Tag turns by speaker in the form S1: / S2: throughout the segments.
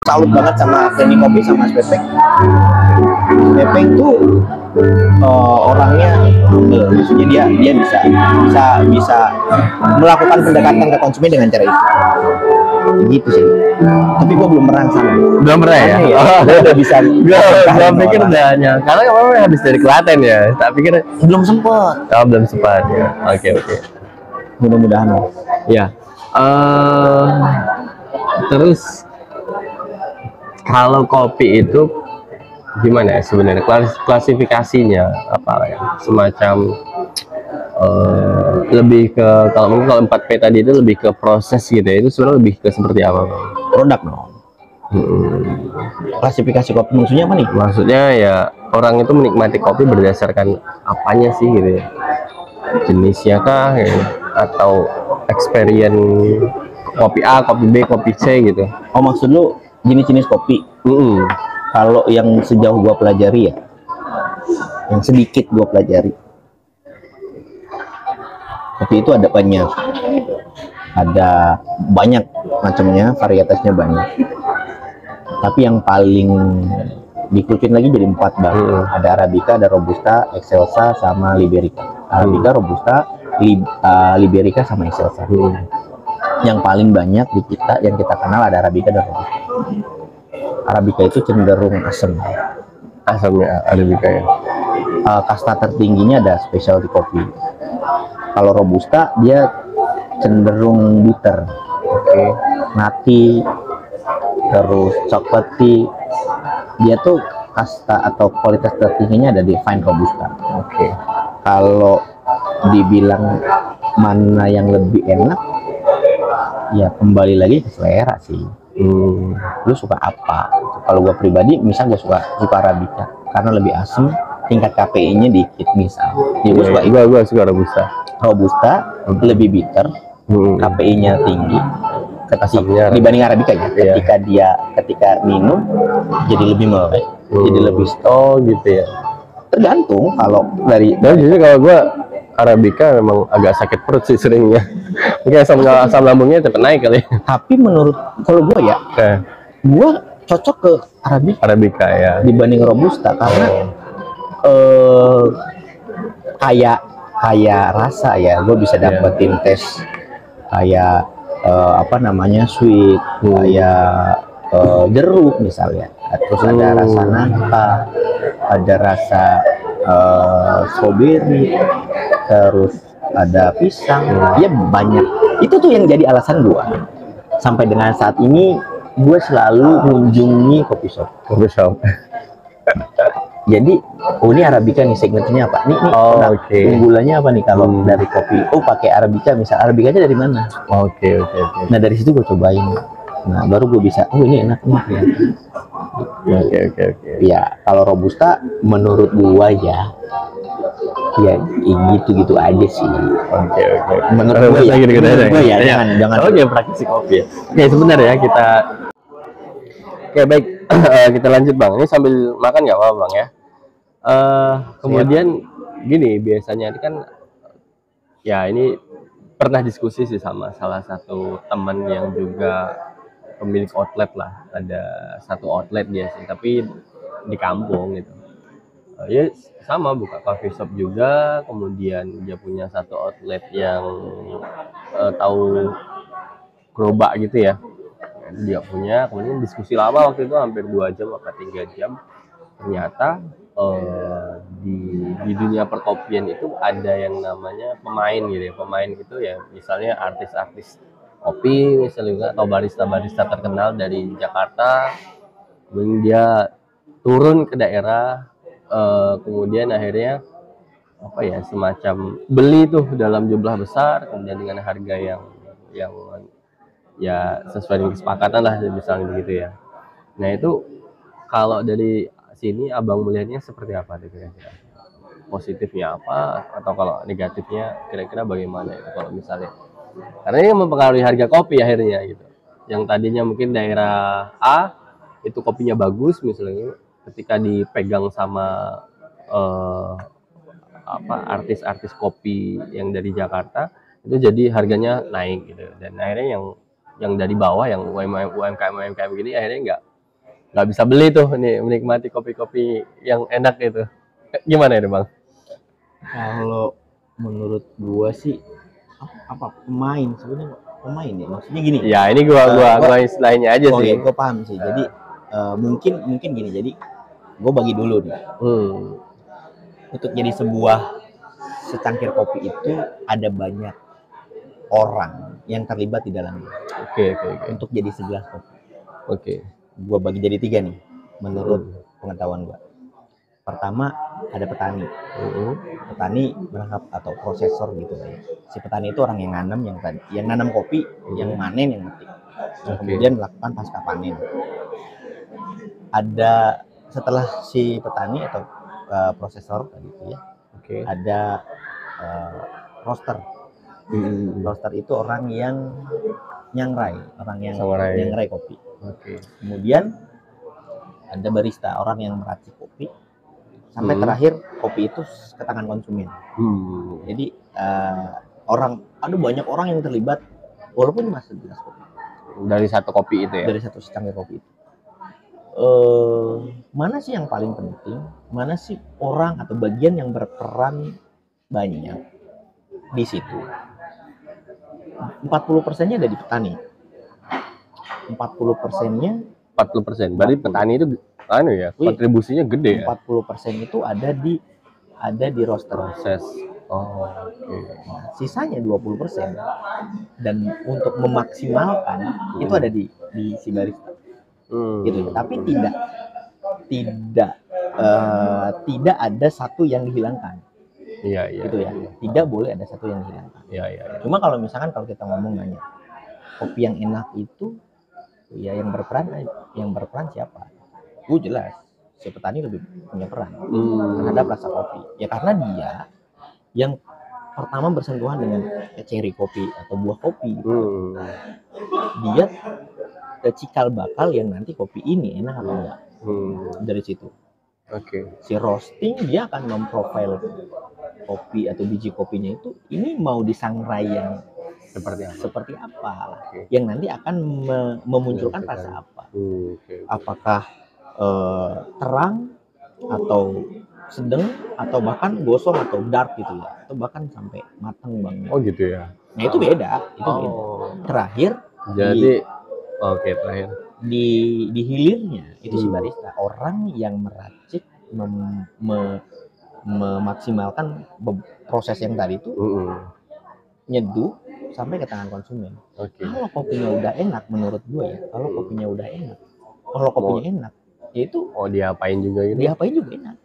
S1: salut banget sama Cleaning Kopi sama Mas Pepeng. Pepeng tuh orangnya humble, maksudnya dia bisa melakukan pendekatan ke konsumen dengan cara itu. Gitu sih. Tapi gua belum pernah sama.
S2: Belum pernah ya?
S1: Gua udah bisa.
S2: Gua pikir udah karena kemarin habis dari Klaten ya. Tak pikir
S1: belum sempat.
S2: Oh, belum sempat ya. Oke.
S1: Mudah-mudahan.
S2: Ya. Terus kalau kopi itu gimana ya sebenarnya klasifikasinya apa ya, semacam lebih ke kalau mungkin kalau 4P tadi itu lebih ke proses gitu ya, itu sebenarnya lebih ke seperti apa Bang?
S1: Produk dong. Klasifikasi kopi maksudnya apa nih?
S2: Maksudnya ya orang itu menikmati kopi berdasarkan apanya sih gitu ya, jenisnya kah gitu, atau experience kopi A, kopi B, kopi C gitu.
S1: Oh maksud lu jenis-jenis kopi? Kalau yang sejauh gua pelajari ya, yang sedikit gua pelajari, kopi itu ada banyak macamnya, varietasnya banyak. Tapi yang paling dikerucutin lagi jadi 4 baru. Ada Arabica, ada Robusta, Excelsa, sama Liberica. Arabica, Robusta, Liberica, sama Excelsa. Yang paling banyak di kita, yang kita kenal ada Arabica dan Robusta. Arabica itu cenderung asam.
S2: Asamnya Arabica ya.
S1: Kasta tertingginya ada specialty kopi. Kalau Robusta dia cenderung bitter, nati, terus chocolatey. Dia tuh kasta atau kualitas tertingginya ada di fine Robusta. Kalau dibilang mana yang lebih enak, ya kembali lagi ke selera sih. Lu suka apa? Kalau gue pribadi, misal gue suka Arabica karena lebih asam, tingkat KPI-nya dikit misal. Ya gue suka Robusta lebih bitter, KPI-nya tinggi, dibanding Arabica ya. Ketika minum jadi lebih melek, jadi lebih strong gitu ya. Tergantung kalau dari.
S2: Jadi kalau gue Arabica memang agak sakit perut sih seringnya. Mungkin asam lambungnya tetap naik kali.
S1: Tapi kalau gue ya, gue cocok ke
S2: Arabica ya
S1: dibanding Robusta karena kayak rasa ya, gue bisa dapetin tes kayak sweet, kayak jeruk misalnya. Terus ada rasa nangka, ada rasa strawberry, terus ada pisang, ya banyak. Itu tuh yang jadi alasan gue sampai dengan saat ini gue selalu mengunjungi kopi shop. Jadi ini Arabica nih, segmennya apa? Nih unggulannya apa nih kalau dari kopi? Pakai Arabica, misal Arabicanya dari mana?
S2: Oke.
S1: Nah dari situ gue cobain. Nah baru gue bisa, ini enak nih ya.
S2: Oke.
S1: Ya kalau Robusta menurut gua ya gitu aja sih.
S2: Oke.
S1: Menurut gua ya, jangan.
S2: Oke, praktisi kopi ya. Oke, sebentar ya kita. Oke, baik. Kita lanjut Bang. Ini sambil makan nggak apa-apa Bang ya. Kemudian gini, biasanya ini kan ya ini pernah diskusi sih sama salah satu teman yang juga pemilik outlet lah. Ada satu outlet dia sih, tapi di kampung gitu. Ya sama, buka coffee shop juga, kemudian dia punya satu outlet yang tahu gerobak gitu ya. Dia punya, kemudian diskusi lama waktu itu hampir 2 jam atau 3 jam. Ternyata di dunia perkopian itu ada yang namanya pemain gitu ya. Pemain itu ya misalnya artis-artis kopi misalnya juga, atau barista-barista terkenal dari Jakarta. Kemudian dia turun ke daerah, kemudian akhirnya semacam beli tuh dalam jumlah besar, kemudian dengan harga yang ya sesuai dengan kesepakatan lah misalnya begitu ya. Nah itu kalau dari sini abang melihatnya seperti apa kira-kira? Positifnya apa, atau kalau negatifnya kira-kira bagaimana itu kalau misalnya, karena ini mempengaruhi harga kopi akhirnya gitu. Yang tadinya mungkin daerah A itu kopinya bagus misalnya, ketika dipegang sama artis-artis kopi yang dari Jakarta itu jadi harganya naik gitu. Dan akhirnya yang dari bawah, yang UMKM gini akhirnya nggak bisa beli tuh nih menikmati kopi-kopi yang enak itu. Gimana itu Bang?
S1: Kalau menurut gua sih apa pemain sebenarnya pemain ya maksudnya gini.
S2: Ya ini gua istilahnya aja
S1: Oh,
S2: sih.
S1: ya, gua paham sih. Jadi mungkin gini. Jadi gua bagi dulu nih. Untuk jadi sebuah secangkir kopi itu ada banyak orang yang terlibat di dalamnya.
S2: Oke.
S1: Untuk jadi segelas kopi.
S2: Oke.
S1: Gua bagi jadi 3 nih menurut pengetahuan gua. Pertama ada petani. Petani berangkap atau prosesor gitu ya. Si petani itu orang yang nanam yang nanam kopi, yang manen, yang metik. Kemudian melakukan pasca panen. Ada setelah si petani atau prosesor tadi itu ya. Ada roaster. Roaster itu orang yang nyangrai kopi. Kemudian ada barista, orang yang meracik kopi. Sampai terakhir kopi itu ke tangan konsumen. Jadi banyak orang yang terlibat walaupun cuma segelas kopi.
S2: Dari satu kopi itu ya?
S1: Dari satu secangkir kopi itu. Mana sih yang paling penting? Mana sih orang atau bagian yang berperan banyak di situ? 40%-nya ada di petani. 40%-nya
S2: 40%. Berarti petani itu kontribusinya gede ya?
S1: 40% itu ada di roaster.
S2: Proses.
S1: Nah, sisanya 20%. Dan untuk memaksimalkan itu ada di si barista. Gitu. Tapi tidak ada satu yang dihilangkan.
S2: Iya.
S1: Gitu ya. Tidak boleh ada satu yang dihilangkan.
S2: Iya.
S1: Cuma kalau misalkan kalau kita ngomong nanya kopi yang enak itu ya yang berperan siapa? Jelas si petani lebih punya peran terhadap rasa kopi. Ya karena dia yang pertama bersentuhan dengan cherry kopi atau buah kopi. Dia cikal bakal yang nanti kopi ini enak atau enggak. Dari situ. Si roasting dia akan memprofil kopi atau biji kopinya itu ini mau disangrai yang seperti apa yang nanti akan memunculkan rasa apa. Apakah terang atau sedang atau bahkan gosong atau dark gitu ya, atau bahkan sampai matang banget.
S2: Gitu ya.
S1: Nah itu beda. Terakhir
S2: jadi terakhir
S1: di hilirnya itu si barista, orang yang meracik memaksimalkan proses yang tadi itu nyeduh sampai ke tangan konsumen. Kalau kopinya udah enak menurut gue ya, kalau kopinya enak itu
S2: diapain juga gitu?
S1: Diapain juga enak.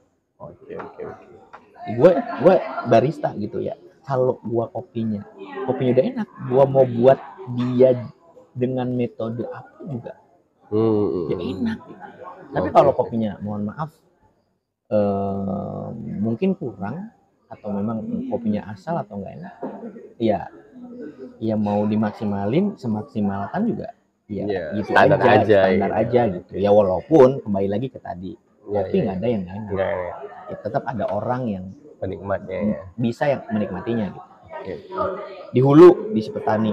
S1: Gue barista gitu ya. Kalau gue kopinya udah enak, gue mau buat dia dengan metode apa juga ya enak gitu. Tapi kalau kopinya mohon maaf mungkin kurang atau memang kopinya asal atau enggak enak, ya mau dimaksimalin semaksimalkan juga ya gitu standar aja gitu ya, walaupun kembali lagi ke tadi kopi nggak ada yang enak ya, tetap ada orang yang
S2: penikmatnya
S1: bisa yang menikmatinya gitu. Di hulu di si petani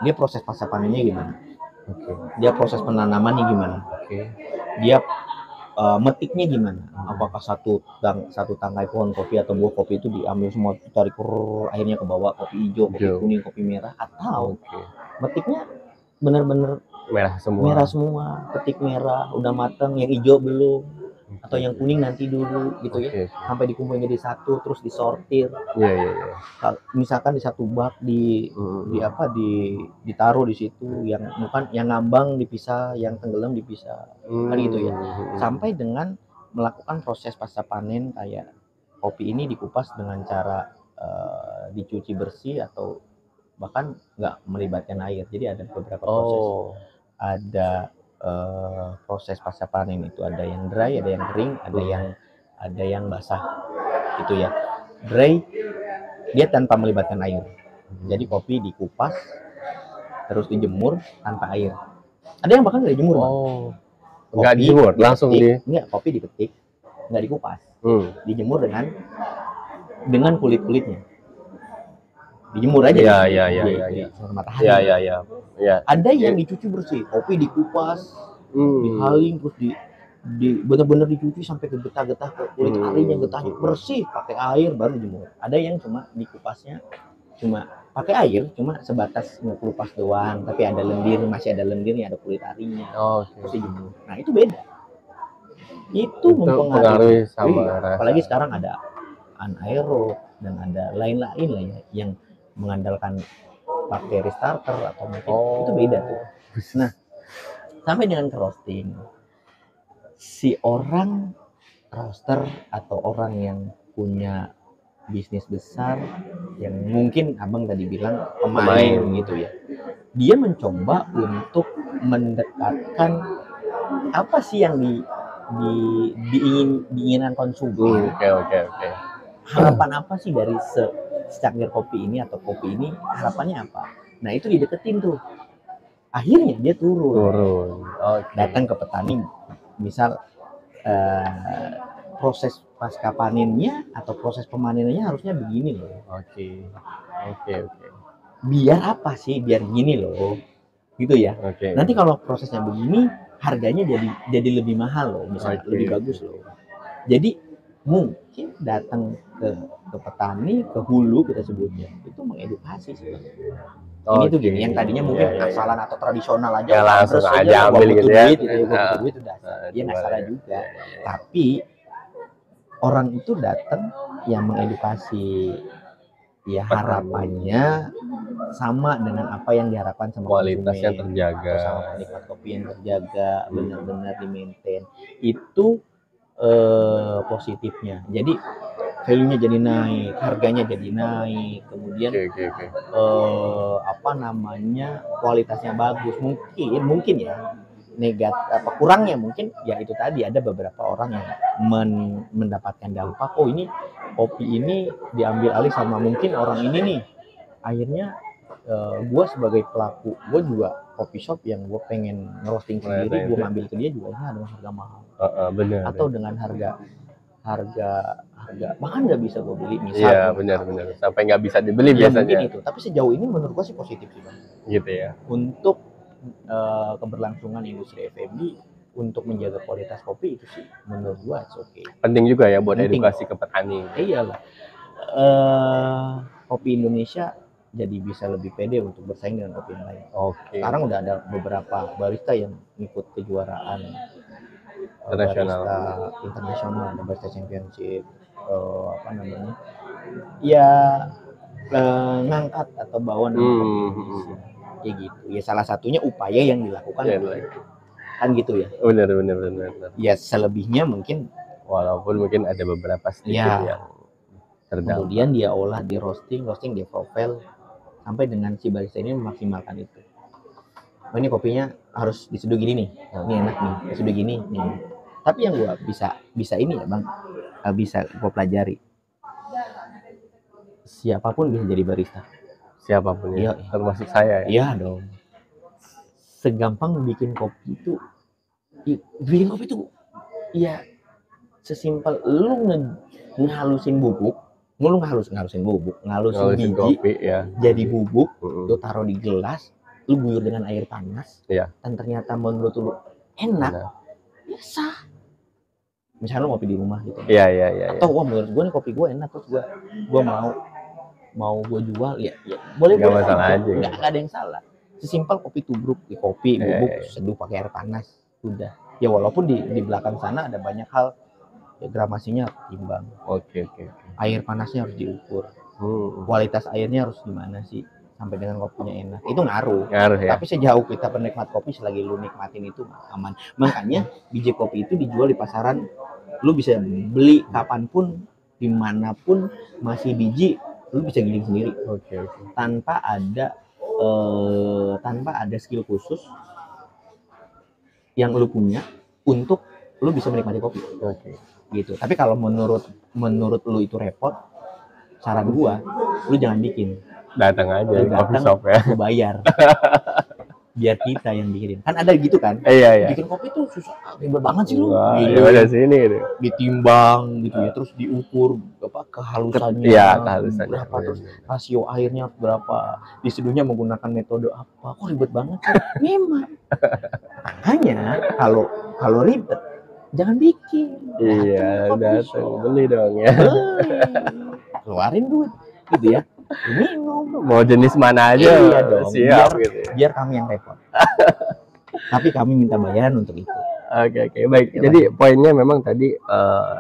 S1: dia proses pasca panennya gimana, dia proses penanamannya gimana, dia metiknya gimana, apakah satu tangkai pohon kopi atau buah kopi itu diambil semua tarik akhirnya ke bawah kopi hijau, kopi kuning, kopi merah, atau metiknya benar-benar merah semua, petik merah udah matang, yang hijau belum, atau yang kuning nanti dulu gitu ya, sampai dikumpulin jadi satu terus disortir. Misalkan di satu bak ditaruh di situ, yang bukan yang ngambang dipisah, yang tenggelam dipisah, kan gitu ya, sampai dengan melakukan proses pasca panen kayak kopi ini dikupas dengan cara dicuci bersih atau bahkan nggak melibatkan air. Jadi ada beberapa proses. Ada proses pasca panen itu ada yang dry, ada yang kering, ada yang basah gitu ya. Dry dia tanpa melibatkan air. Jadi kopi dikupas terus dijemur tanpa air. Ada yang bahkan nggak dijemur.
S2: Nggak dijemur, langsung
S1: kopi dipetik, nggak dikupas. Dijemur dengan kulit-kulitnya. Dijemur aja.
S2: Iya.
S1: Matahari. Ada yang dicuci bersih, kopi dikupas, dihaling terus di benar-benar dicuci sampai ke getah-getah ke kulit arinya, getahnya bersih, pakai air baru jemur. Ada yang cuma dikupasnya cuma pakai air, cuma sebatas ngekupas doang, tapi ada lendir, masih ada lendirnya, ada kulit arinya, terus dijemur. Nah itu beda, itu mempengaruhi
S2: sama
S1: apalagi sekarang ada anaerob dan ada lain-lain lah ya yang mengandalkan pakai restarter atau mungkin itu beda tuh. Nah sampai dengan ke roasting, si orang roaster atau orang yang punya bisnis besar yang mungkin abang tadi bilang pemain gitu ya, dia mencoba untuk mendekatkan apa sih yang diinginkan konsumen.
S2: Oke.
S1: Harapan apa sih dari secangkir kopi ini atau kopi ini, harapannya apa? Nah itu dideketin tuh, akhirnya dia turun. Datang ke petani, misal proses pasca panennya atau proses pemanenannya harusnya begini loh.
S2: Oke.
S1: Biar apa sih? Biar gini loh, gitu ya. Nanti kalau prosesnya begini, harganya jadi lebih mahal loh, misalnya lebih bagus loh. Jadi mungkin datang ke petani, ke hulu kita sebutnya, itu mengedukasi sih. Ini tuh gini, yang tadinya mungkin asalan atau tradisional aja,
S2: ya langsung aja ambil gitu ya.
S1: Duit udah, dia nggak salah juga. Tapi orang itu datang yang mengedukasi, ya harapannya sama dengan apa yang diharapkan sama
S2: kualitasnya
S1: konsumen,
S2: terjaga,
S1: sama penikmat kopi yang terjaga, benar-benar di-maintain. Itu positifnya. Jadi value-nya jadi naik, harganya jadi naik, kemudian kualitasnya bagus. Mungkin ya kurangnya mungkin ya itu tadi, ada beberapa orang yang mendapatkan dampak, oh ini kopi ini diambil alih sama mungkin orang ini nih, akhirnya gue sebagai pelaku, gue juga coffee shop yang gue pengen ngerosting sendiri, gue ngambil ke dia juga dengan harga mahal, atau dengan harga bahkan nggak bisa gue beli, misal.
S2: Iya benar sampai nggak bisa dibeli ya, biasanya
S1: itu. Tapi sejauh ini menurut gue sih positif sih bang,
S2: gitu ya,
S1: untuk keberlangsungan industri F&B, untuk menjaga kualitas kopi itu sih menurut gua oke.
S2: Penting juga ya buat edukasi ke petani.
S1: Iyalah, kopi Indonesia jadi bisa lebih pede untuk bersaing dengan kopi yang lain. Sekarang udah ada beberapa barista yang ngikut kejuaraan internasional, ada barista championship, ngangkat atau bawa nama kopi Indonesia. Kayak gitu ya, salah satunya upaya yang dilakukan kan gitu ya. Benar. Ya selebihnya mungkin
S2: walaupun mungkin ada beberapa sedikit yang terdampak.
S1: Kemudian dia olah, di roasting dia profile sampai dengan si barista ini memaksimalkan itu. Oh ini kopinya harus diseduh gini nih, ini enak nih, diseduh gini nih. Tapi yang gua bisa ini ya bang, bisa gua pelajari, siapapun bisa jadi barista.
S2: Siapapun ya, termasuk saya ya.
S1: Iya dong. Segampang bikin kopi itu ya sesimpel lu ngalusin bubuk, ngalusin biji
S2: kopi, ya.
S1: Jadi bubuk, lu taruh di gelas, lu guyur dengan air panas, dan ternyata menurut lu enak, ya sah. Misalnya lu ngopi di rumah gitu.
S2: Iya.
S1: Atau wah menurut gue nih kopi gue enak, terus gue mau gue jual, ya boleh.
S2: Gak masalah aja.
S1: Nggak ada yang salah. Sesimpel kopi tubruk, kopi bubuk seduh pakai air panas, udah. Ya walaupun di belakang sana ada banyak hal, ya gramasinya harus timbang.
S2: Oke.
S1: Air panasnya harus diukur. Kualitas airnya harus gimana sih sampai dengan kopinya enak. Itu ngaruh ya. Tapi sejauh kita penikmat kopi, selagi lu nikmatin itu aman. Makanya biji kopi itu dijual di pasaran, lu bisa beli kapanpun, dimanapun, masih biji, lu bisa giling sendiri.
S2: Oke.
S1: Tanpa ada skill khusus yang lu punya untuk lu bisa menikmati kopi. Gitu. Tapi kalau menurut lu itu repot, saran gua, lu jangan bikin.
S2: Datang aja di coffee shop ya.
S1: Lu bayar. biar kita yang bikin. Kan ada gitu kan?
S2: Iya.
S1: Bikin kopi tuh susah, ribet banget sih lu.
S2: Wah,
S1: Gitu.
S2: ya udah sini gitu.
S1: Ditimbang gitu ya, terus diukur apa kehalusannya.
S2: Iya, kehalusannya.
S1: Berapa, terus rasio airnya berapa, diseduhnya menggunakan metode apa. Kok ribet banget sih? Memang. Makanya kalau ribet jangan bikin.
S2: Iya, datang beli dong ya.
S1: Keluarin duit gitu ya. Minum.
S2: Mau jenis mana aja,
S1: Iya dong,
S2: siap gitu ya.
S1: biar kami yang repot. Tapi kami minta bayaran untuk itu.
S2: Oke, baik. Jadi poinnya memang tadi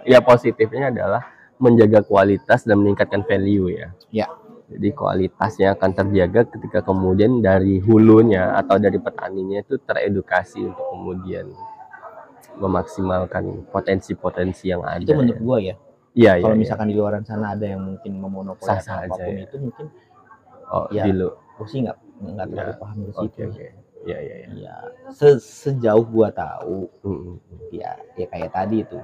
S2: ya positifnya adalah menjaga kualitas dan meningkatkan value ya.
S1: Ya.
S2: Jadi kualitasnya akan terjaga ketika kemudian dari hulunya atau dari petaninya itu teredukasi untuk kemudian memaksimalkan potensi-potensi yang ada.
S1: Itu menurut gua ya.
S2: Iya.
S1: Kalau misalkan di luar sana ada yang mungkin memonopoli
S2: Sah-sah
S1: apapun
S2: aja, ya.
S1: itu mungkin
S2: Ya. Dulu.
S1: gua sih nggak terlalu paham ke situ.
S2: Oke. Iya.
S1: Ya, sejauh gua tahu ya kayak tadi itu.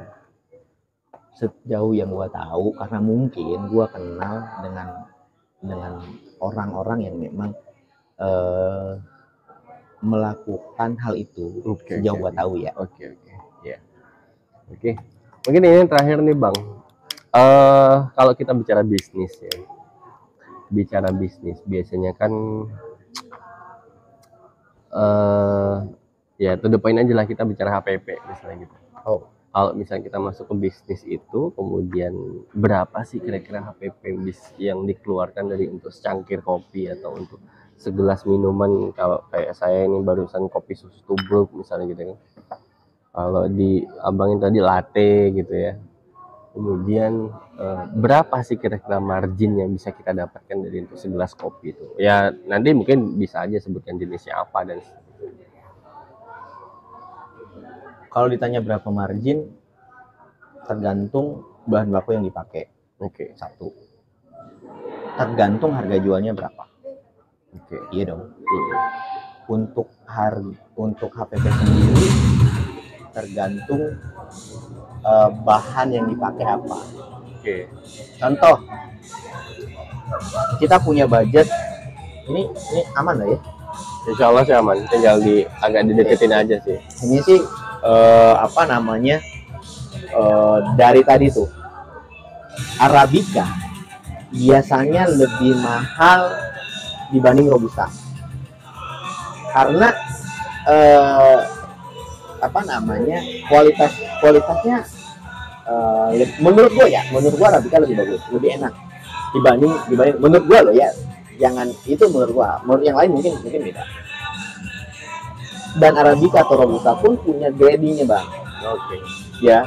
S1: Sejauh yang gua tahu, karena mungkin gua kenal dengan orang-orang yang memang melakukan hal itu. Sejauh gua tahu ya.
S2: Oke. Ya. Oke. Mungkin ini terakhir nih Bang. Kalau kita bicara bisnis ya. Biasanya kan ya to the point aja lah, kita bicara HPP misalnya gitu. Kalau misalnya kita masuk ke bisnis itu, kemudian berapa sih kira-kira HPP yang dikeluarkan dari untuk secangkir kopi atau untuk segelas minuman? Kalau kayak saya ini barusan kopi susu tubruk misalnya gitu kan. Kalau di abangin tadi latte gitu ya. Kemudian berapa sih kira-kira margin yang bisa kita dapatkan dari untuk segelas kopi itu? Ya nanti mungkin bisa aja sebutkan jenisnya apa dan.
S1: Kalau ditanya berapa margin, tergantung bahan baku yang dipakai.
S2: Oke.
S1: Satu. Tergantung harga jualnya berapa.
S2: Oke.
S1: Iya dong. Untuk HPP sendiri tergantung bahan yang dipakai apa.
S2: Oke.
S1: Contoh, kita punya budget ini aman lah ya.
S2: Insya Allah sih aman, tinggal agak dideketin aja sih.
S1: Ini sih dari tadi tuh Arabica biasanya lebih mahal dibanding Robusta karena kualitasnya menurut gua Arabica lebih bagus, lebih enak dibanding menurut gua loh ya. Jangan itu menurut gua, menurut yang lain mungkin beda. Dan Arabica atau Robusta pun punya gradingnya Bang.
S2: Oke.
S1: Ya,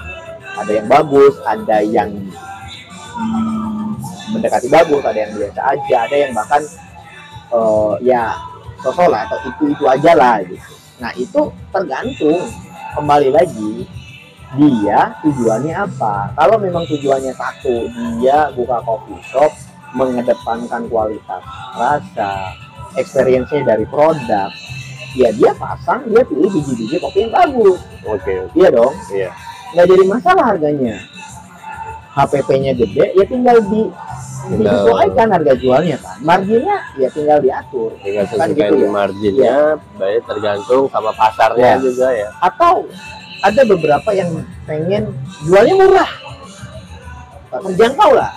S1: ada yang bagus, ada yang mendekati bagus, ada yang biasa aja, ada yang bahkan ya sosok lah atau itu aja lah gitu. Nah itu tergantung, kembali lagi dia tujuannya apa. Kalau memang tujuannya satu, dia buka coffee shop mengedepankan kualitas rasa, experience-nya dari produk, ya dia pasang, dia pilih biji-biji kopi yang bagus.
S2: Oke.
S1: Iya dong.
S2: Iya.
S1: Nggak jadi masalah harganya. HPP-nya gede, ya tinggal disesuaikan harga jualnya kan. Marginnya ya tinggal diatur.
S2: Tinggal
S1: Kan
S2: sesuaikan
S1: gitu ya.
S2: marginnya, baik tergantung sama pasarnya
S1: Ya.
S2: juga ya.
S1: Atau ada beberapa yang pengen jualnya murah, terjangkau lah.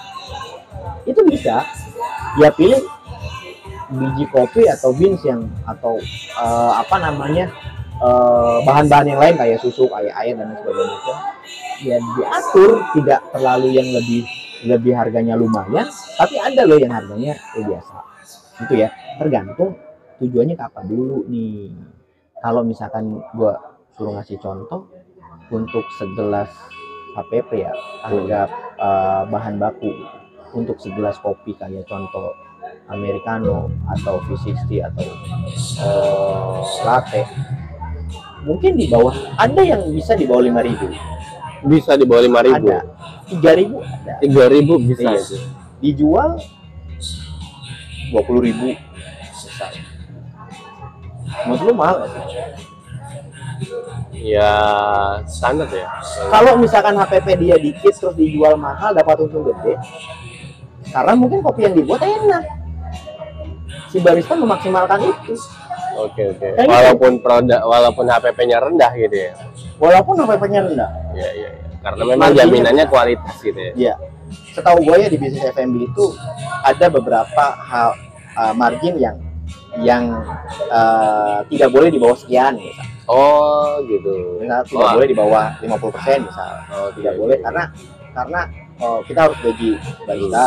S1: Itu bisa. Ya pilih biji kopi atau beans yang atau bahan-bahan yang lain kayak susu, kayak air dan sebagainya. Ya diatur, tidak terlalu yang lebih harganya lumayan, tapi ada loh yang harganya biasa. Itu ya, tergantung tujuannya ke apa dulu nih. Kalau misalkan gua suruh ngasih contoh untuk segelas HPP ya, harga bahan baku untuk segelas kopi kayak contoh Americano atau V60 atau latte mungkin di bawah, ada yang bisa di bawah 5.000.
S2: Bisa di bawah 5.000.
S1: Ada 3.000 ada.
S2: 3.000 bisa
S1: Iya.
S2: itu.
S1: Dijual 20.000 besar. Menurut lu mahal nggak sih?
S2: Ya standar ya.
S1: Kalau misalkan HPP dia dikit terus dijual mahal dapat untung gede, karena mungkin kopi yang dibuat enak. Si barista memaksimalkan itu.
S2: Oke.
S1: Kayak gitu.
S2: Walaupun HPP-nya rendah gitu ya.
S1: Walaupun HPP-nya rendah.
S2: Iya. Karena memang jaminannya kualitas gitu ya.
S1: Iya. Setahu gue ya di bisnis F&B itu ada beberapa hal margin yang tidak boleh di bawah sekian misal.
S2: Oh gitu.
S1: Misal tidak boleh di bawah 50% misal. Tidak boleh karena kita harus gaji barista,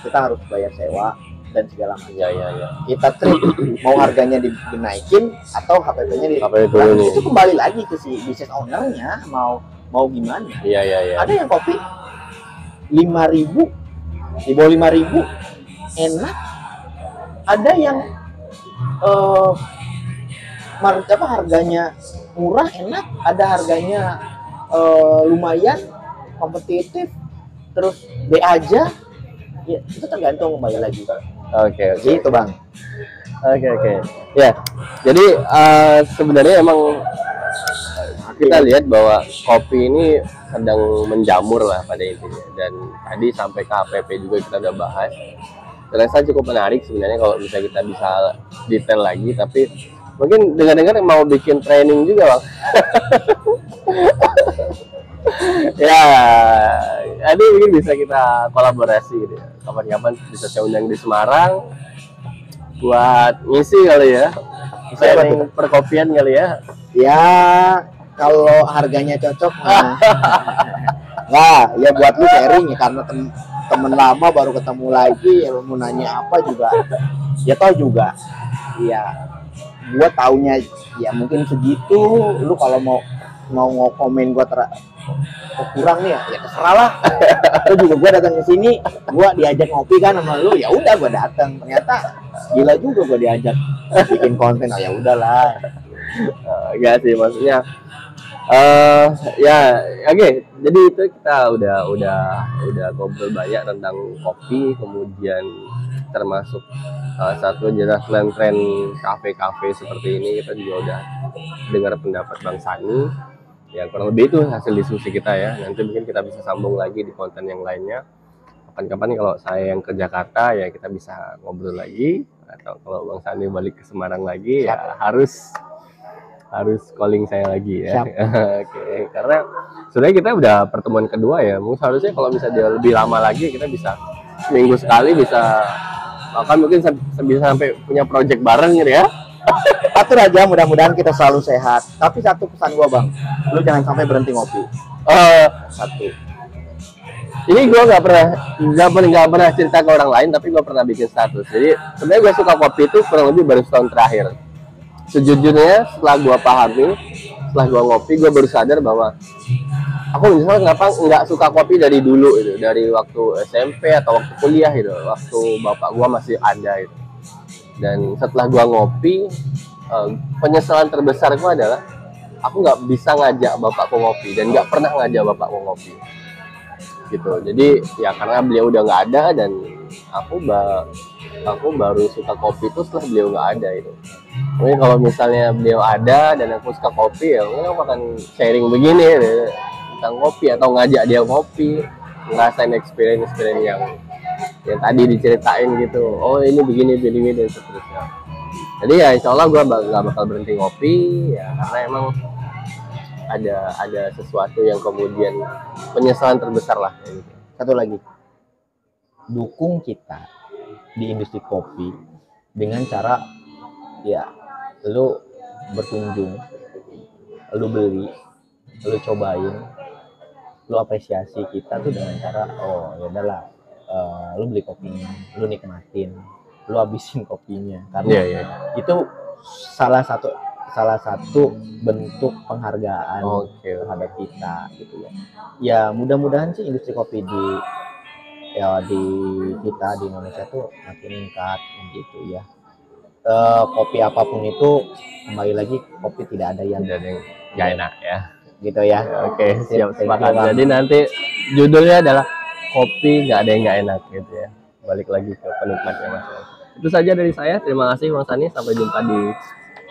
S1: kita harus bayar sewa dan segala macam.
S2: Iya.
S1: Kita treat mau harganya dinaikin atau HPP-nya
S2: diturunin.
S1: itu kembali lagi ke si business owner-nya mau gimana.
S2: Iya.
S1: Ada yang kopi 5.000 di bawah 5.000 enak, ada yang harganya murah enak, ada harganya lumayan kompetitif terus B aja ya, itu tergantung kembali lagi.
S2: Oke.
S1: Gitu bang.
S2: Oke. Ya, jadi sebenarnya emang kita lihat bahwa kopi ini sedang menjamur lah pada intinya, dan tadi sampai ke HPP juga kita udah bahas. Terasa cukup menarik sebenarnya kalau misalnya kita bisa detail lagi, tapi mungkin dengar-dengar mau bikin training juga bang. Ya, jadi mungkin bisa kita kolaborasi gitu ya. Kapan-kapan bisa saya undang di Semarang buat ngisi kali ya, training perkopian kali ya.
S1: Ya kalau harganya cocok nah ya buat lu sharing ya, karena temen lama baru ketemu lagi ya, mau nanya apa juga ya tau juga ya gua taunya ya mungkin segitu. Lu kalau mau komen gua kurang nih ya terserah lah. Lu juga gua datang ke sini gua diajak ngopi kan sama lu, ya udah gua datang, ternyata gila juga gua diajak bikin konten. Ya udahlah.
S2: Enggak sih, maksudnya ya oke. Jadi itu kita udah ngobrol banyak tentang kopi, kemudian termasuk satu jelas tren kafe-kafe seperti ini. Kita juga udah dengar pendapat Bang Sani. Ya kurang lebih itu hasil diskusi kita ya. Nanti mungkin kita bisa sambung lagi di konten yang lainnya. Kapan-kapan kalau saya yang ke Jakarta ya kita bisa ngobrol lagi, atau kalau Bang Sani balik ke Semarang lagi ya harus calling saya lagi ya. Oke, karena sebenarnya kita udah pertemuan kedua ya. Mungkin seharusnya kalau bisa dia lebih lama lagi, kita bisa seminggu sekali, bisa bahkan mungkin bisa sampai punya project bareng gitu ya.
S1: Atur aja, mudah-mudahan kita selalu sehat. Tapi satu pesan gua bang, lu jangan sampai berhenti ngopi. Satu.
S2: Ini gue nggak pernah cerita ke orang lain, tapi gue pernah bikin status. Jadi sebenarnya gue suka kopi itu kurang lebih baru setahun terakhir. Sejujurnya setelah gue pahami, setelah gue ngopi, gue baru sadar bahwa aku misalnya kenapa nggak suka kopi dari dulu itu, dari waktu SMP atau waktu kuliah gitu, waktu bapak gue masih ada itu. Dan setelah gue ngopi, penyesalan terbesar gue adalah aku nggak bisa ngajak bapakku ngopi, dan nggak pernah ngajak bapakku ngopi gitu. Jadi ya karena beliau udah nggak ada, dan aku baru suka kopi itu setelah beliau nggak ada itu. Mungkin kalau misalnya beliau ada dan aku suka kopi, ya mungkin aku akan sharing begini ya, tentang kopi, atau ngajak dia ngopi, ngerasain experience yang tadi diceritain gitu. Oh ini begini dan seterusnya. Jadi ya insya Allah gue nggak bakal berhenti ngopi ya, karena emang ada sesuatu yang kemudian penyesalan terbesar lah gitu.
S1: Satu lagi, dukung kita di industri kopi dengan cara ya lu berkunjung, lu beli, lu cobain, lu apresiasi kita tuh dengan cara ya udahlah, lu beli kopinya, lu nikmatin, lu habisin kopinya, karena itu salah satu bentuk penghargaan terhadap kita gitu ya. Ya mudah-mudahan sih industri kopi di kita di Indonesia tuh makin meningkat gitu ya. Kopi apapun itu, kembali lagi kopi tidak ada yang
S2: nggak enak ya
S1: gitu ya.
S2: Oke, siap, sepakat. Jadi nanti judulnya adalah kopi nggak ada yang nggak enak gitu ya, balik lagi ke penikmatnya mas. Itu saja dari saya, terima kasih Bang Sani, sampai jumpa di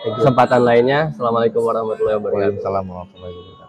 S2: kesempatan lainnya. Assalamualaikum warahmatullahi wabarakatuh.
S1: Waalaikumsalam warahmatullahi wabarakatuh.